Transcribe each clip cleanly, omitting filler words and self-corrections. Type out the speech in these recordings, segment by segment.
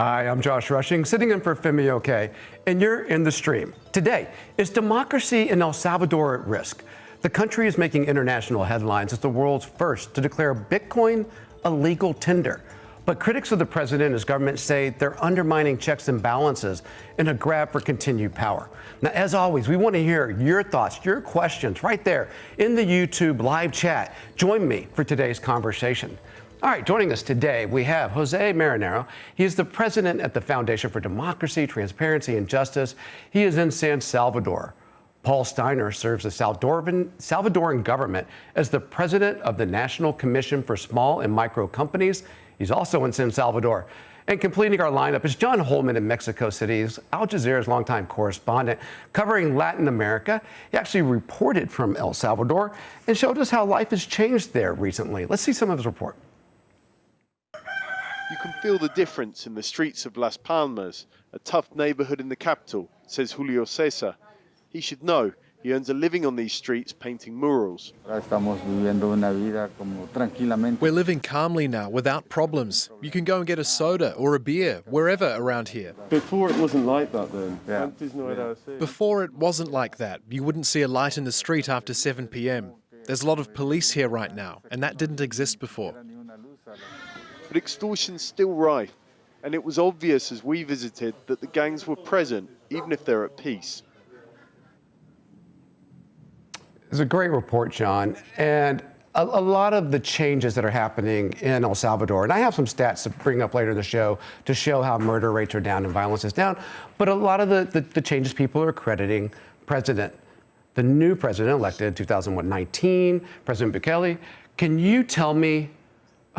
Hi, I'm Josh Rushing, sitting in for FMLN, and you're in the stream. Today, is democracy in El Salvador at risk? The country is making international headlines as the world's first to declare Bitcoin a legal tender. But critics of the president and his government say they're undermining checks and balances in a grab for continued power. Now, as always, we want to hear your thoughts, your questions right there in the YouTube live chat. Join me for today's conversation. All right, joining us today, we have Jose Marinero. He is the president at the Foundation for Democracy, Transparency, and Justice. He is in San Salvador. Paul Steiner serves the Salvadoran government as the president of the National Commission for Small and Micro Companies. He's also in San Salvador. And completing our lineup is John Holman in Mexico City. He's Al Jazeera's longtime correspondent covering Latin America. He actually reported from El Salvador and showed us how life has changed there recently. Let's see some of his report. You can feel the difference in the streets of Las Palmas, a tough neighborhood in the capital, says Julio Cesar. He should know. He earns a living on these streets painting murals. We're living calmly now, without problems. You can go and get a soda or a beer, wherever around here. Before it wasn't like that then? Yeah. Before it wasn't like that. You wouldn't see a light in the street after 7 p.m. There's a lot of police here right now, and that didn't exist before. But extortion's still rife, and it was obvious as we visited that the gangs were present, even if they're at peace. It's a great report, John, and a lot of the changes that are happening in El Salvador, and I have some stats to bring up later in the show to show how murder rates are down and violence is down, but a lot of the changes people are crediting the new president elected in 2019, President Bukele. Can you tell me,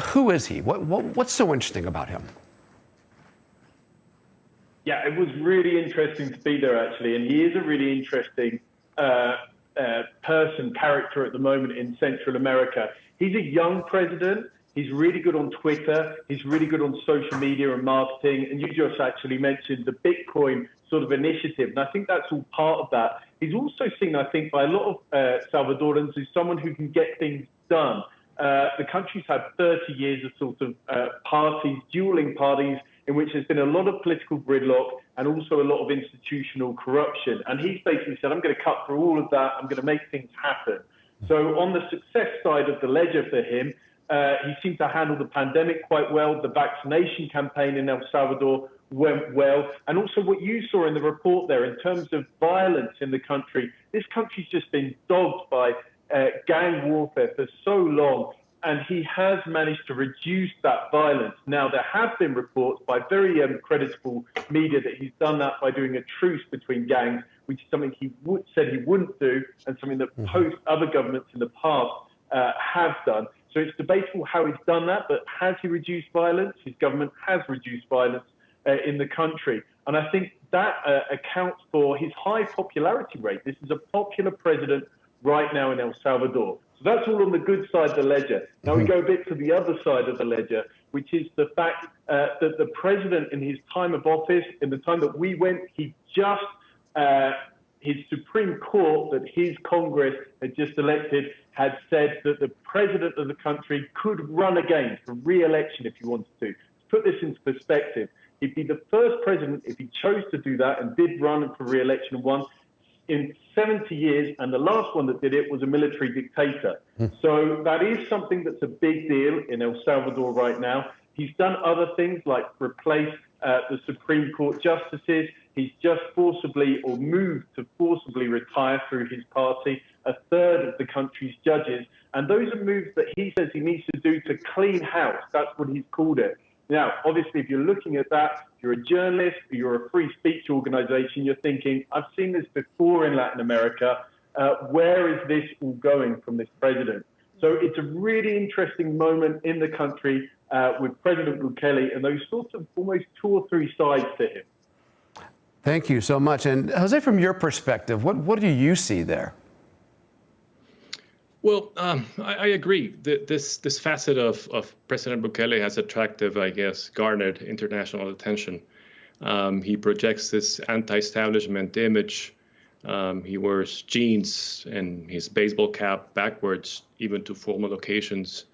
who is he? What's so interesting about him? Yeah, it was really interesting to be there, actually. And he is a really interesting character at the moment in Central America. He's a young president. He's really good on Twitter. He's really good on social media and marketing. And you just actually mentioned the Bitcoin sort of initiative. And I think that's all part of that. He's also seen, I think, by a lot of Salvadorans as someone who can get things done. The country's had 30 years of sort of parties, dueling parties, in which there's been a lot of political gridlock and also a lot of institutional corruption. And he's basically said, I'm going to cut through all of that. I'm going to make things happen. So on the success side of the ledger for him, he seemed to handle the pandemic quite well. The vaccination campaign in El Salvador went well. And also what you saw in the report there in terms of violence in the country, this country's just been dogged by gang warfare for so long, and he has managed to reduce that violence. Now, there have been reports by very creditable media that he's done that by doing a truce between gangs, which is something he said he wouldn't do, and something that other governments in the past have done. So it's debatable how he's done that, but has he reduced violence? His government has reduced violence in the country. And I think that accounts for his high popularity rate. This is a popular president right now in El Salvador. So that's all on the good side of the ledger. Now we go a bit to the other side of the ledger, which is the fact that the president in his time of office, in the time that we went, he just, his Supreme Court that his Congress had just elected had said that the president of the country could run again for re-election if he wanted to. To put this into perspective, he'd be the first president, if he chose to do that and did run for re-election and won, in 70 years, and the last one that did it was a military dictator. So that is something that's a big deal in El Salvador right now. He's done other things like replace the Supreme Court justices. He's just forcibly or moved to forcibly retire through his party a third of the country's judges. And those are moves that he says he needs to do to clean house. That's what he's called it. Now, obviously, if you're looking at that, you're a journalist, you're a free speech organization, you're thinking, I've seen this before in Latin America. Where is this all going from this president? So it's a really interesting moment in the country with President Bukele and those sorts of almost 2 or 3 sides to him. Thank you so much. And Jose, from your perspective, what do you see there? Well, I agree. This facet of President Bukele has attractive, I guess, garnered international attention. He projects this anti-establishment image. He wears jeans and his baseball cap backwards, even to formal occasions.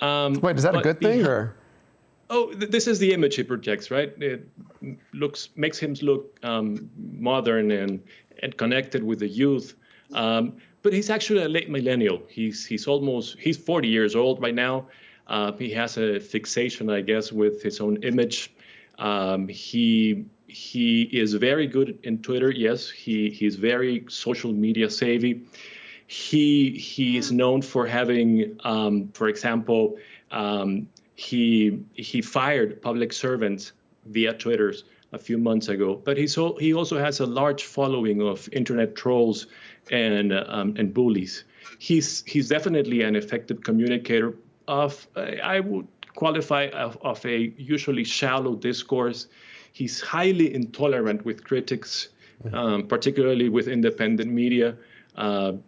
Wait, is that a good thing, or? Oh, this is the image he projects, right? It makes him look modern and connected with the youth. But he's actually a late millennial. He's 40 years old right now. He has a fixation, I guess, with his own image. He is very good in Twitter. Yes, he's very social media savvy. He is known for having, for example, he fired public servants via Twitter a few months ago. But he also has a large following of internet trolls and bullies. He's definitely an effective communicator of, I would qualify, of a usually shallow discourse. He's highly intolerant with critics, particularly with independent media.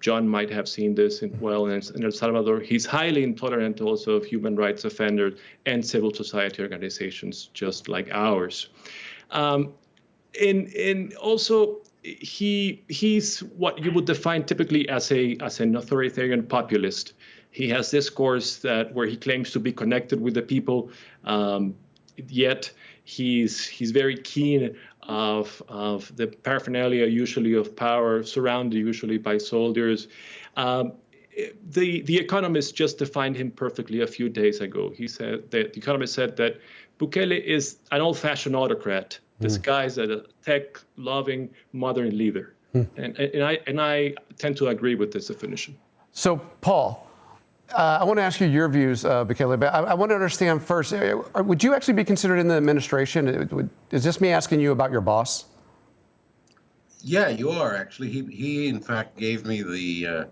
John might have seen this in El Salvador. He's highly intolerant also of human rights offenders and civil society organizations just like ours. And also, he's what you would define typically as an authoritarian populist. He has discourse where he claims to be connected with the people, yet he's very keen of the paraphernalia, usually of power, surrounded usually by soldiers. The Economist just defined him perfectly a few days ago. He said that the Economist said that Bukele is an old-fashioned autocrat disguised as a tech-loving modern leader, and I tend to agree with this definition. So, Paul, I want to ask you your views, Bukele, but I want to understand first, would you actually be considered in the administration? Is this me asking you about your boss? Yeah, you are actually. He in fact gave me the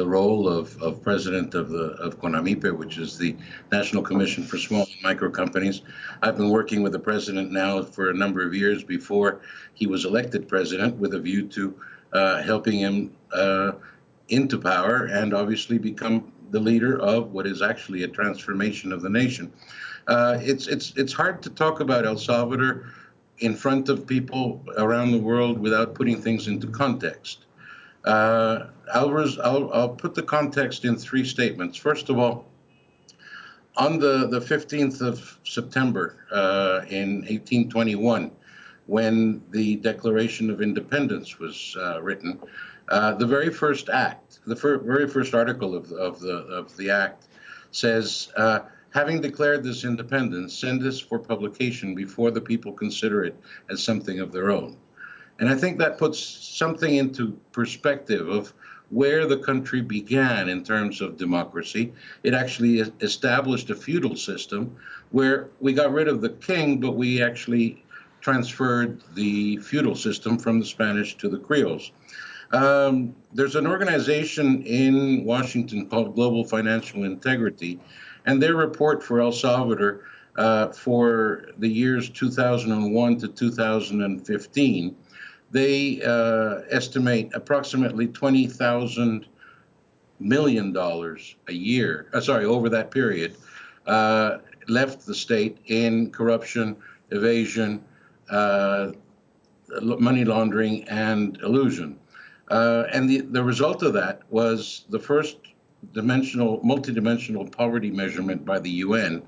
role of president of CONAMIPE, which is the National Commission for Small and Micro Companies. I've been working with the president now for a number of years before he was elected president, with a view to helping him into power and obviously become the leader of what is actually a transformation of the nation. It's hard to talk about El Salvador in front of people around the world without putting things into context. Alvarez, I'll put the context in three statements. First of all, on the 15th of September in 1821, when the Declaration of Independence was written, the very first act, the very first article of the act says, having declared this independence, send this for publication before the people consider it as something of their own. And I think that puts something into perspective of where the country began in terms of democracy. It actually established a feudal system where we got rid of the king, but we actually transferred the feudal system from the Spanish to the Creoles. There's an organization in Washington called Global Financial Integrity, and their report for El Salvador for the years 2001 to 2015, they estimate approximately $20,000 million a year, over that period, left the state in corruption, evasion, money laundering, and illusion. And the result of that was the first multidimensional poverty measurement by the UN,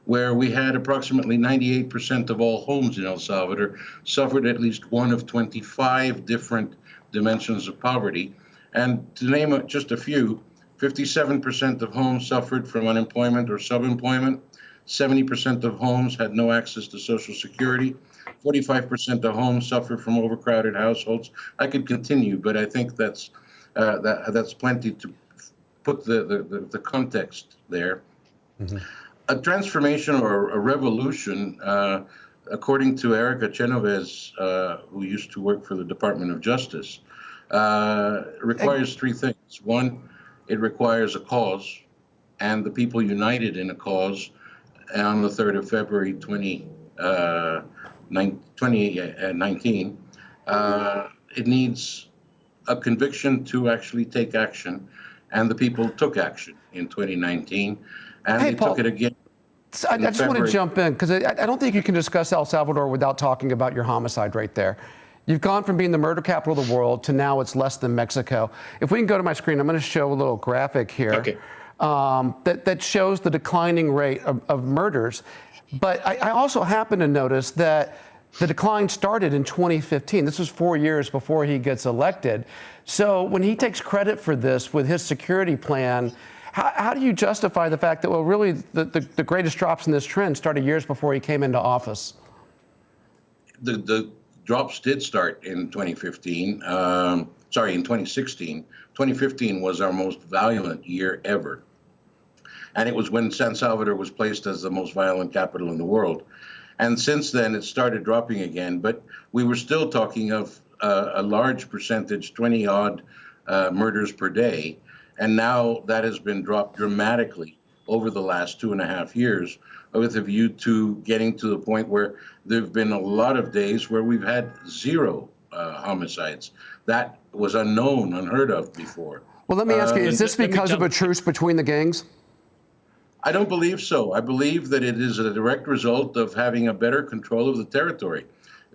where we had approximately 98% of all homes in El Salvador suffered at least one of 25 different dimensions of poverty. And to name just a few, 57% of homes suffered from unemployment or subemployment, 70% of homes had no access to Social Security, 45% of homes suffered from overcrowded households. I could continue, but I think that's plenty to put the context there. Mm-hmm. A transformation or a revolution, according to Erica Genovez, who used to work for the Department of Justice, requires three things. One, it requires a cause, and the people united in a cause on the 3rd of February 2019. It needs a conviction to actually take action, and the people took action in 2019. And they took it again. I just want to jump in, because I don't think you can discuss El Salvador without talking about your homicide right there. You've gone from being the murder capital of the world to now it's less than Mexico. If we can go to my screen, I'm going to show a little graphic here. Okay. that shows the declining rate of murders. But I also happen to notice that the decline started in 2015. This was 4 years before he gets elected. So when he takes credit for this with his security plan, how do you justify the fact that, well, really the greatest drops in this trend started years before he came into office? The drops did start in 2015. In 2016. 2015 was our most violent year ever. And it was when San Salvador was placed as the most violent capital in the world. And since then, it started dropping again. But we were still talking of a large percentage, 20-odd murders per day. And now that has been dropped dramatically over the last 2.5 years, with a view to getting to the point where there have been a lot of days where we've had 0 homicides. That was unknown, unheard of before. Well, let me ask you, is this because of a truce between the gangs? I don't believe so. I believe that it is a direct result of having a better control of the territory.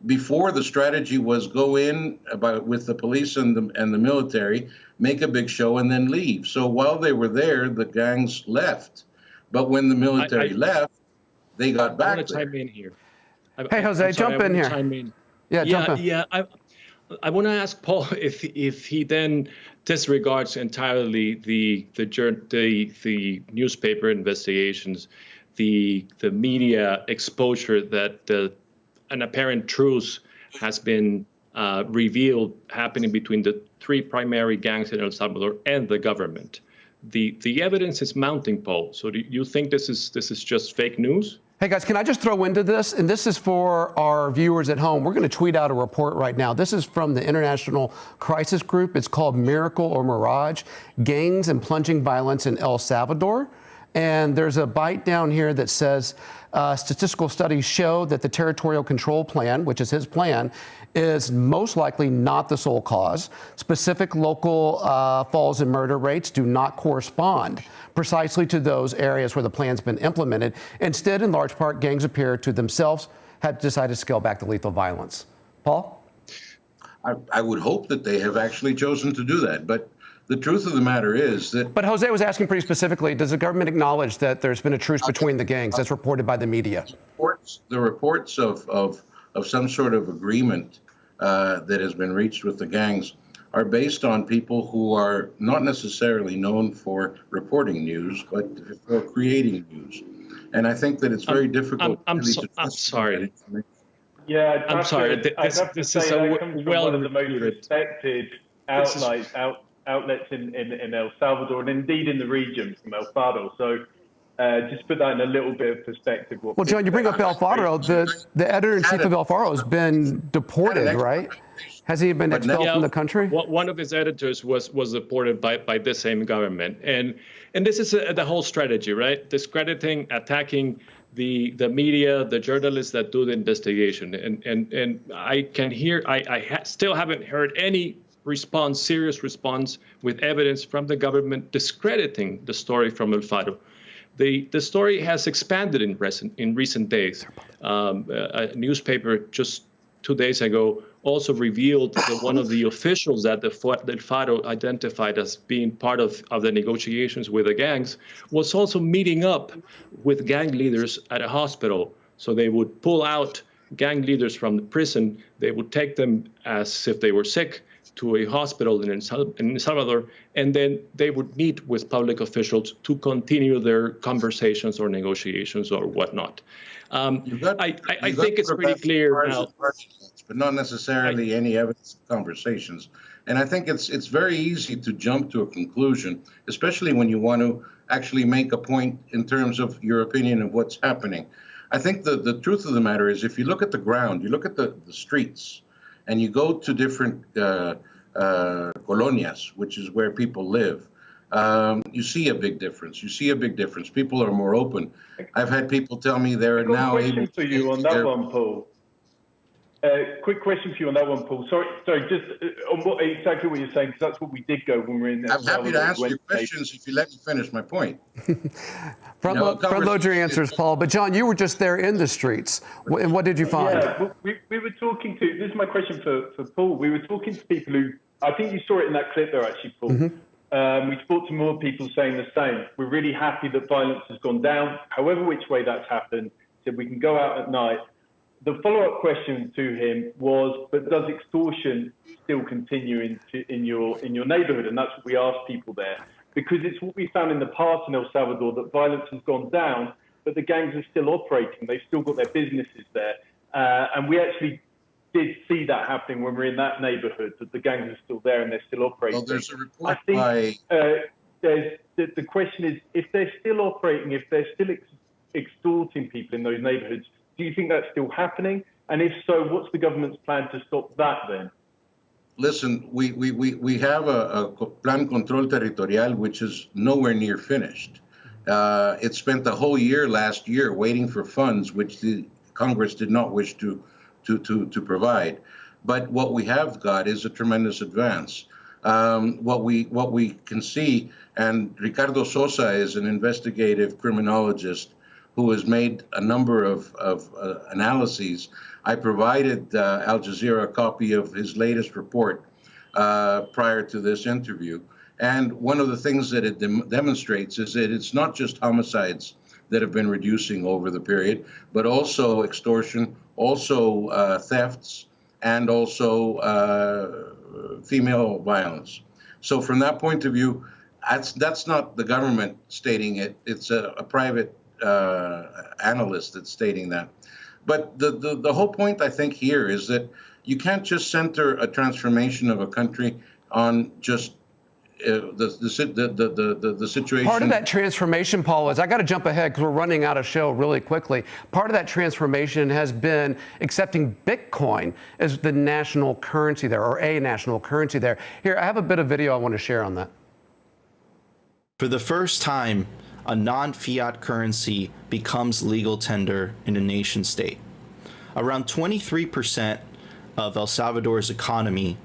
Before, the strategy was go in with the police and the military, make a big show, and then leave. So while they were there, the gangs left. But when the military left, they got back. I want to chime in here. Hey, Jose, jump in here. Chime in. Yeah, jump in. Yeah. I want to ask Paul if he then disregards entirely the newspaper investigations, the media exposure that an apparent truce has been revealed happening between the 3 primary gangs in El Salvador and the government. The evidence is mounting, Paul. So do you think this is just fake news? Hey guys, can I just throw into this? And this is for our viewers at home. We're going to tweet out a report right now. This is from the International Crisis Group. It's called Miracle or Mirage, Gangs and Plunging Violence in El Salvador. And there's a bite down here that says statistical studies show that the territorial control plan, which is his plan, is most likely not the sole cause. Specific local falls in murder rates do not correspond precisely to those areas where the plan's been implemented. Instead, in large part, gangs appear to themselves have decided to scale back the lethal violence. Paul? I would hope that they have actually chosen to do that. But the truth of the matter is that... But Jose was asking pretty specifically, does the government acknowledge that there's been a truce between the gangs as reported by the media? The reports of some sort of agreement that has been reached with the gangs are based on people who are not necessarily known for reporting news, but for creating news. And I think that it's very difficult. I'm sorry. Yeah, I'm sorry. This is a one of the most respected outlets in El Salvador and indeed in the region from El Faro. So just put that in a little bit of perspective. Well, John, you bring up El Faro. The editor-in-chief of El Faro has been deported, right? Has he been expelled from the country? One of his editors was deported by the same government. And this is the whole strategy, right? Discrediting, attacking the media, the journalists that do the investigation. And I can hear, still haven't heard any serious response with evidence from the government discrediting the story from El Faro. The story has expanded in recent days. A newspaper just 2 days ago also revealed that one of the officials that El Faro identified as being part of the negotiations with the gangs was also meeting up with gang leaders at a hospital. So they would pull out gang leaders from the prison. They would take them as if they were sick to a hospital in El Salvador, and then they would meet with public officials to continue their conversations or negotiations or whatnot. I think it's pretty clear now. But not necessarily any evidence of conversations. And I think it's very easy to jump to a conclusion, especially when you want to actually make a point in terms of your opinion of what's happening. I think the truth of the matter is, if you look at the ground, you look at the streets, and you go to different colonias, which is where people live, you see a big difference. People are more open. I've had people tell me they're now able to... For you on that one, Paul. Quick question for you on that one, Paul. Sorry, just on exactly what you're saying, because that's what we did go when we were in there. I'm happy to answer your questions if you let me finish my point. Front load your answers, Paul. But John, you were just there in the streets. And what did you find? Yeah, well, we were talking to, this is my question for Paul. We were talking to people who, I think you saw it in that clip there actually, Paul. We spoke to more people saying the same. We're really happy that violence has gone down, however which way that's happened. So we can go out at night. The follow-up question to him was, but does extortion still continue in your neighborhood? And that's what we asked people there. Because it's what we found in the past in El Salvador, that violence has gone down, but the gangs are still operating. They've still got their businesses there. And we actually did see that happening when we're in that neighborhood, that the gangs are still there and they're still operating. Well, there's a report I think the question is, if they're still operating, if they're still extorting people in those neighborhoods, do you think that's still happening? And if so, what's the government's plan to stop that then? Listen, we have a Plan Control Territorial, which is nowhere near finished. It spent the whole year last year waiting for funds, which the Congress did not wish to provide. But what we have got is a tremendous advance. What we can see, and Ricardo Sosa is an investigative criminologist who has made a number of analyses. I provided Al Jazeera a copy of his latest report prior to this interview. And one of the things that it demonstrates is that it's not just homicides that have been reducing over the period, but also extortion, also thefts, and also female violence. So from that point of view, that's not the government stating it. It's a private analyst that's stating that. But the whole point, I think, here is that you can't just center a transformation of a country on just the situation. Part of that transformation, Paul, is I got to jump ahead because we're running out of show really quickly. Part of that transformation has been accepting Bitcoin as the national currency there, or a national currency there. Here, I have a bit of video I want to share on that. For the first time, a non-fiat currency becomes legal tender in a nation state. Around 23% of El Salvador's economy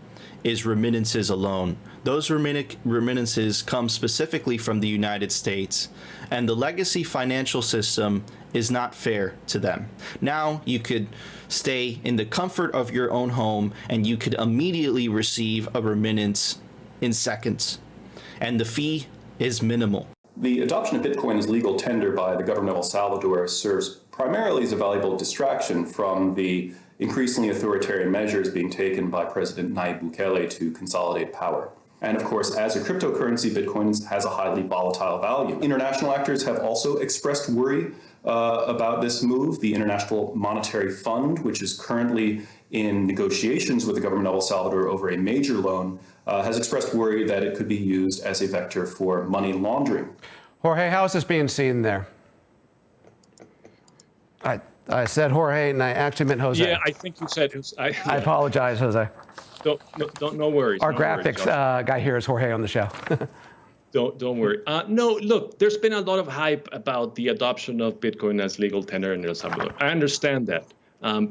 is remittances alone. Those remittances come specifically from the United States, and the legacy financial system is not fair to them. Now you could stay in the comfort of your own home and you could immediately receive a remittance in seconds, and the fee is minimal. The adoption of Bitcoin as legal tender by the government of El Salvador serves primarily as a valuable distraction from the increasingly authoritarian measures being taken by President Nayib Bukele to consolidate power. And of course, as a cryptocurrency, Bitcoin has a highly volatile value. International actors have also expressed worry about this move. The International Monetary Fund, which is currently in negotiations with the government of El Salvador over a major loan, has expressed worry that it could be used as a vector for money laundering. Jorge, how is this being seen there? I said Jorge, and I actually meant Jose. Yeah, I think you said it. I apologize, Jose. No worries. Our no graphics worries, guy here is Jorge on the show. Don't worry. No, look, there's been a lot of hype about the adoption of Bitcoin as legal tender in El Salvador. I understand that,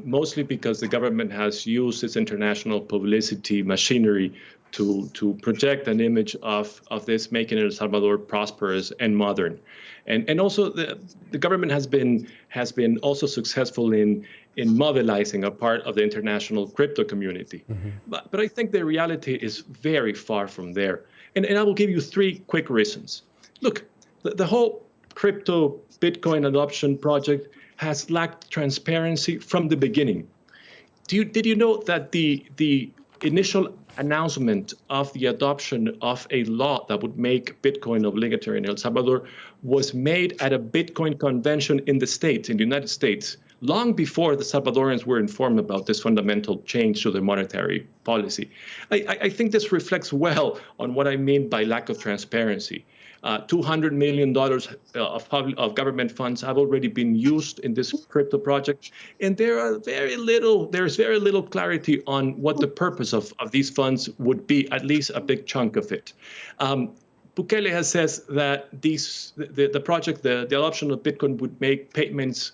mostly because the government has used its international publicity machinery to project an image of this making El Salvador prosperous and modern. And also the government has been also successful in mobilizing a part of the international crypto community. Mm-hmm. But I think the reality is very far from there. And I will give you three quick reasons. Look, the whole crypto Bitcoin adoption project has lacked transparency from the beginning. Did you know that the initial announcement of the adoption of a law that would make Bitcoin obligatory in El Salvador was made at a Bitcoin convention in the United States, long before the Salvadorans were informed about this fundamental change to the monetary policy? I think this reflects well on what I mean by lack of transparency. $200 million of government funds have already been used in this crypto project, and there's very little clarity on what the purpose of these funds would be, at least a big chunk of it. Bukele has said that the project, the adoption of Bitcoin would make payments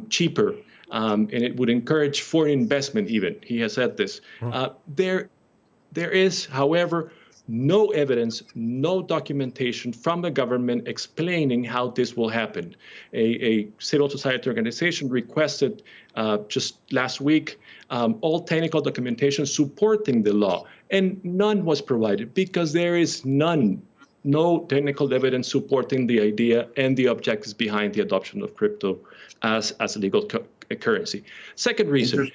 cheaper, and it would encourage foreign investment even. He has said this. There is, however, no evidence, no documentation from the government explaining how this will happen. A civil society organization requested just last week all technical documentation supporting the law, and none was provided because there is no technical evidence supporting the idea and the objectives behind the adoption of crypto as a legal currency. Second reason,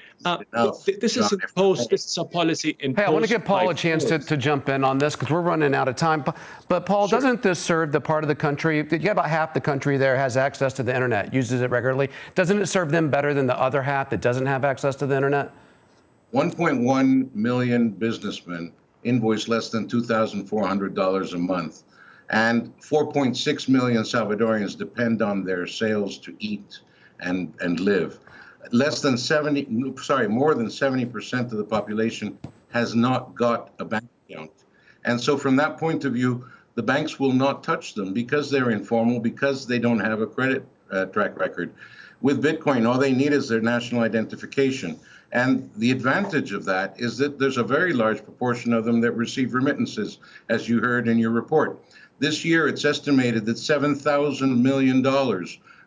this is imposed, this is a policy imposed. Hey, I want to give Paul a chance to jump in on this because we're running out of time. But Paul, doesn't this serve the part of the country, you got about half the country there has access to the internet, uses it regularly. Doesn't it serve them better than the other half that doesn't have access to the internet? 1.1 million businessmen invoice less than $2,400 a month. And 4.6 million Salvadorians depend on their sales to eat and live. More than 70% of the population has not got a bank account. And so from that point of view, the banks will not touch them because they're informal, because they don't have a credit track record. With Bitcoin, all they need is their national identification. And the advantage of that is that there's a very large proportion of them that receive remittances, as you heard in your report. This year, it's estimated that $7,000 million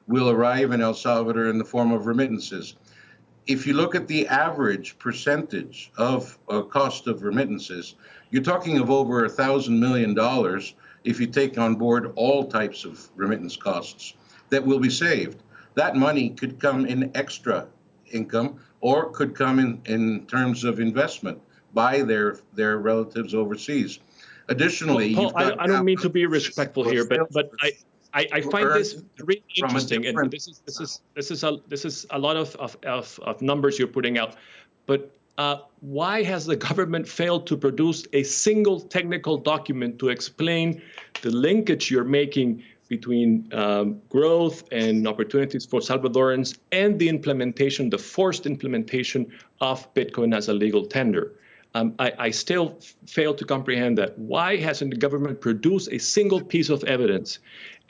will arrive in El Salvador in the form of remittances. If you look at the average percentage of cost of remittances, you're talking of over $1,000 million if you take on board all types of remittance costs that will be saved. That money could come in extra income or could come in terms of investment by their relatives overseas. Additionally, Paul, I don't mean to be respectful here, but I find this really interesting, and this is a lot of numbers you're putting out. But why has the government failed to produce a single technical document to explain the linkage you're making between growth and opportunities for Salvadorans and the implementation, the forced implementation of Bitcoin as a legal tender? I still fail to comprehend that. Why hasn't the government produced a single piece of evidence?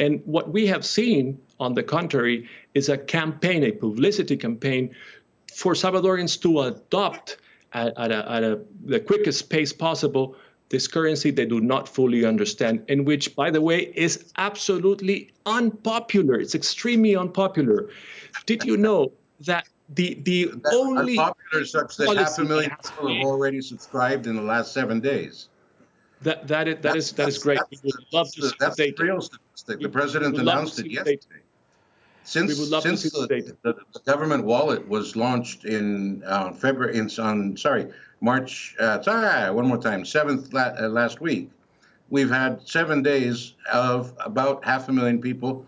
And what we have seen, on the contrary, is a campaign, a publicity campaign for Salvadorians to adopt at the quickest pace possible this currency they do not fully understand, and which, by the way, is absolutely unpopular. It's extremely unpopular. Did you know that the only unpopular such that 500,000 people have already subscribed in the last 7 days? That is great. We would love to see that's the the real statistic. The president announced it yesterday. Since the government wallet was launched in March, 7th last week, we've had 7 days of about 500,000 people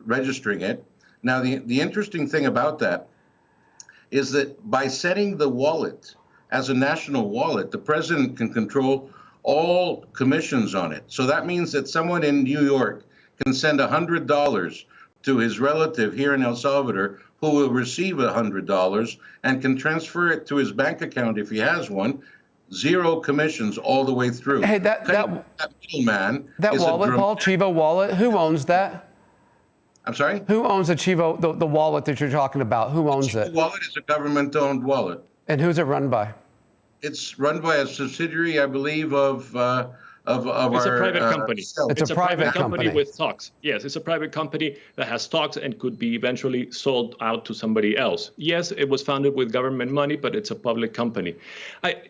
registering it. Now, the interesting thing about that is that by setting the wallet as a national wallet, the president can control all commissions on it. So that means that someone in New York can send $100 to his relative here in El Salvador, who will receive $100 and can transfer it to his bank account if he has one. Zero commissions all the way through. Hey, that middleman. That wallet, Paul, Chivo wallet, who owns that? I'm sorry? Who owns the Chivo, the wallet that you're talking about? Who owns it? The wallet is a government-owned wallet. And who's it run by? It's run by a subsidiary, I believe, of our. It's a private company. It's a private company with stocks. Yes, it's a private company that has stocks and could be eventually sold out to somebody else. Yes, it was founded with government money, but it's a public company.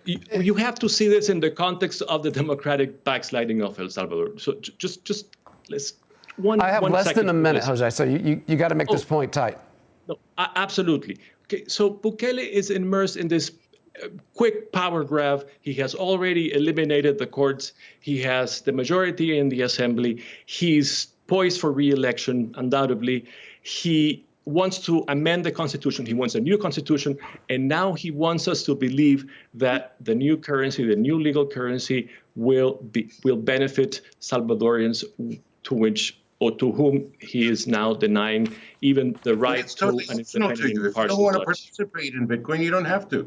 You have to see this in the context of the democratic backsliding of El Salvador. So just let's one. I have less than a minute, Jose. So you got to make this point tight. No, absolutely. Okay, so Bukele is immersed in this quick power grab. He has already eliminated the courts. He has the majority in the assembly. He's poised for re-election, undoubtedly. He wants to amend the constitution. He wants a new constitution. And now he wants us to believe that the new currency, the new legal currency, will benefit Salvadorians, to whom he is now denying even the right to an independent partial If you don't want to participate in Bitcoin, you don't have to.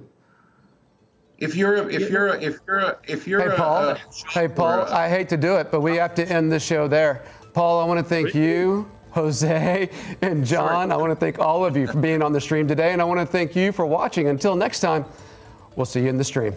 If you're Hey, Paul, I hate to do it, but we have to end the show there. Paul, I want to thank you, Jose, and John. I want to thank all of you for being on the stream today, and I want to thank you for watching. Until next time, we'll see you in the stream.